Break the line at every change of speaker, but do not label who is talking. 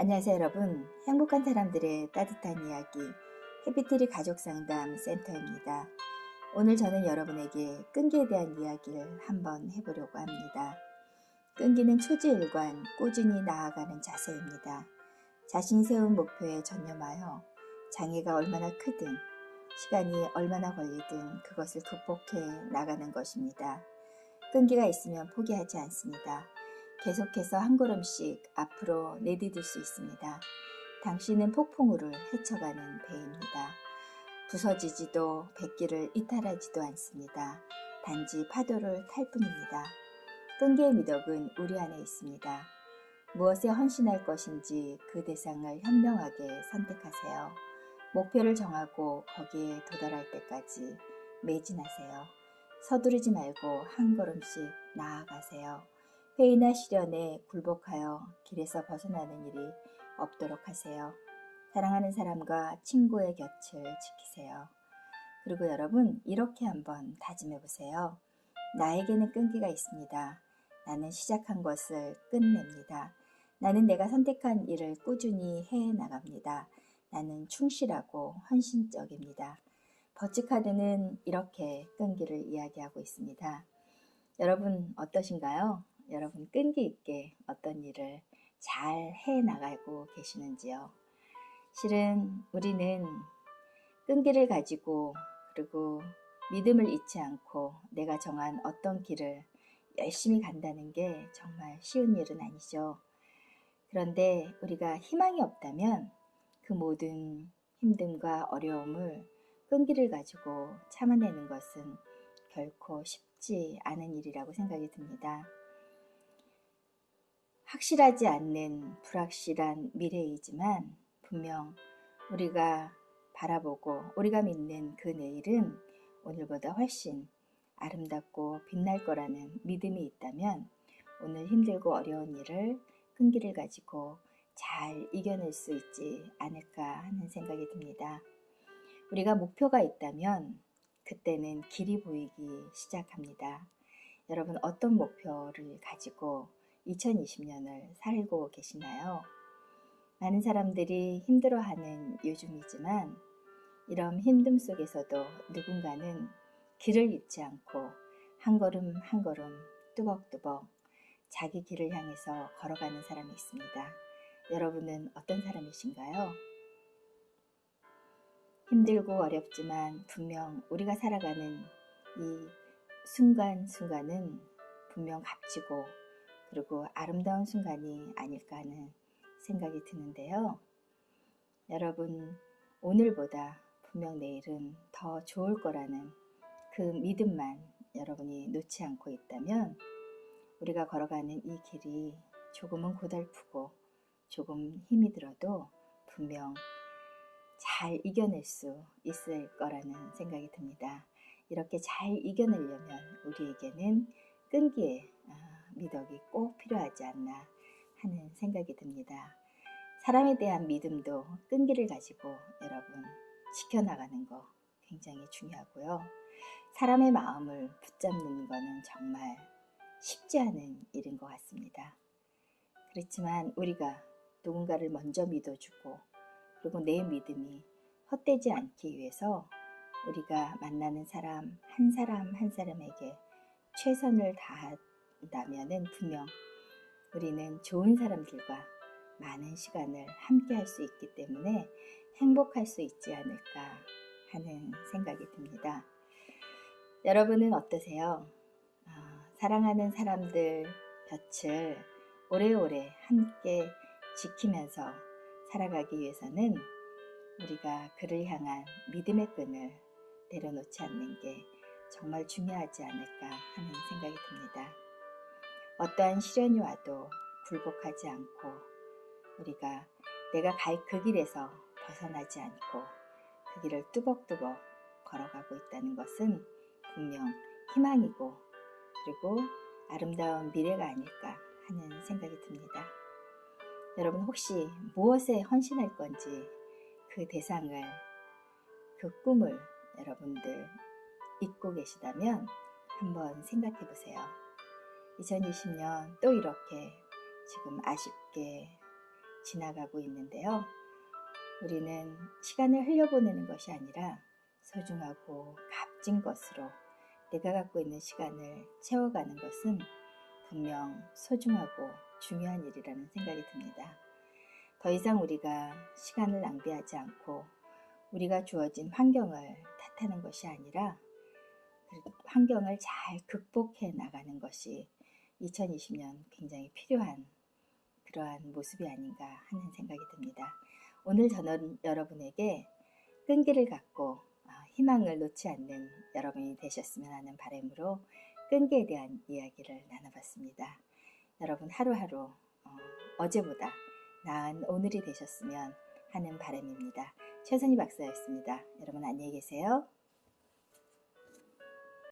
안녕하세요 여러분. 행복한 사람들의 따뜻한 이야기 해피트리 가족상담 센터입니다. 오늘 저는 여러분에게 끈기에 대한 이야기를 한번 해보려고 합니다. 끈기는 초지일관 꾸준히 나아가는 자세입니다. 자신이 세운 목표에 전념하여 장애가 얼마나 크든 시간이 얼마나 걸리든 그것을 극복해 나가는 것입니다. 끈기가 있으면 포기하지 않습니다. 계속해서 한 걸음씩 앞으로 내디딜 수 있습니다. 당신은 폭풍우를 헤쳐가는 배입니다. 부서지지도 뱃길을 이탈하지도 않습니다. 단지 파도를 탈 뿐입니다. 끈기의 미덕은 우리 안에 있습니다. 무엇에 헌신할 것인지 그 대상을 현명하게 선택하세요. 목표를 정하고 거기에 도달할 때까지 매진하세요. 서두르지 말고 한 걸음씩 나아가세요. 회의나 시련에 굴복하여 길에서 벗어나는 일이 없도록 하세요. 사랑하는 사람과 친구의 곁을 지키세요. 그리고 여러분 이렇게 한번 다짐해 보세요. 나에게는 끈기가 있습니다. 나는 시작한 것을 끝냅니다. 나는 내가 선택한 일을 꾸준히 해 나갑니다. 나는 충실하고 헌신적입니다. 버츠카드는 이렇게 끈기를 이야기하고 있습니다. 여러분 어떠신가요? 여러분 끈기 있게 어떤 일을 잘 해나가고 계시는지요? 실은 우리는 끈기를 가지고 그리고 믿음을 잊지 않고 내가 정한 어떤 길을 열심히 간다는 게 정말 쉬운 일은 아니죠. 그런데 우리가 희망이 없다면 그 모든 힘듦과 어려움을 끈기를 가지고 참아내는 것은 결코 쉽지 않은 일이라고 생각이 듭니다. 확실하지 않는 불확실한 미래이지만 분명 우리가 바라보고 우리가 믿는 그 내일은 오늘보다 훨씬 아름답고 빛날 거라는 믿음이 있다면 오늘 힘들고 어려운 일을 끈기를 가지고 잘 이겨낼 수 있지 않을까 하는 생각이 듭니다. 우리가 목표가 있다면 그때는 길이 보이기 시작합니다. 여러분 어떤 목표를 가지고 2020년을 살고 계시나요? 많은 사람들이 힘들어하는 요즘이지만 이런 힘듦 속에서도 누군가는 길을 잃지 않고 한 걸음 한 걸음 뚜벅뚜벅 자기 길을 향해서 걸어가는 사람이 있습니다. 여러분은 어떤 사람이신가요? 힘들고 어렵지만 분명 우리가 살아가는 이 순간순간은 분명 값지고 그리고 아름다운 순간이 아닐까 하는 생각이 드는데요. 여러분 오늘보다 분명 내일은 더 좋을 거라는 그 믿음만 여러분이 놓지 않고 있다면 우리가 걸어가는 이 길이 조금은 고달프고 조금 힘이 들어도 분명 잘 이겨낼 수 있을 거라는 생각이 듭니다. 이렇게 잘 이겨내려면 우리에게는 끈기의 미덕이 꼭 필요하지 않나 하는 생각이 듭니다. 사람에 대한 믿음도 끈기를 가지고 여러분 지켜나가는 거 굉장히 중요하고요. 사람의 마음을 붙잡는 거는 정말 쉽지 않은 일인 것 같습니다. 그렇지만 우리가 누군가를 먼저 믿어주고 그리고 내 믿음이 헛되지 않기 위해서 우리가 만나는 사람 한 사람에게 최선을 다한다면 분명 우리는 좋은 사람들과 많은 시간을 함께 할 수 있기 때문에 행복할 수 있지 않을까 하는 생각이 듭니다. 여러분은 어떠세요? 사랑하는 사람들 곁을 오래오래 함께 지키면서 살아가기 위해서는 우리가 그를 향한 믿음의 끈을 내려놓지 않는 게 정말 중요하지 않을까 하는 생각이 듭니다. 어떠한 시련이 와도 굴복하지 않고 우리가 내가 갈 그 길에서 벗어나지 않고 그 길을 뚜벅뚜벅 걸어가고 있다는 것은 분명 희망이고 그리고 아름다운 미래가 아닐까 하는 생각이 듭니다. 여러분 혹시 무엇에 헌신할 건지 그 대상을 그 꿈을 여러분들 잊고 계시다면 한번 생각해 보세요. 2020년 또 이렇게 지금 아쉽게 지나가고 있는데요. 우리는 시간을 흘려보내는 것이 아니라 소중하고 값진 것으로 내가 갖고 있는 시간을 채워가는 것은 분명 소중하고 중요한 일이라는 생각이 듭니다. 더 이상 우리가 시간을 낭비하지 않고 우리가 주어진 환경을 탓하는 것이 아니라 환경을 잘 극복해 나가는 것이 2020년 굉장히 필요한 그러한 모습이 아닌가 하는 생각이 듭니다. 오늘 저는 여러분에게 끈기를 갖고 희망을 놓지 않는 여러분이 되셨으면 하는 바람으로 끈기에 대한 이야기를 나눠봤습니다. 여러분 하루하루 어제보다 나은 오늘이 되셨으면 하는 바람입니다. 최선희 박사였습니다. 여러분 안녕히 계세요.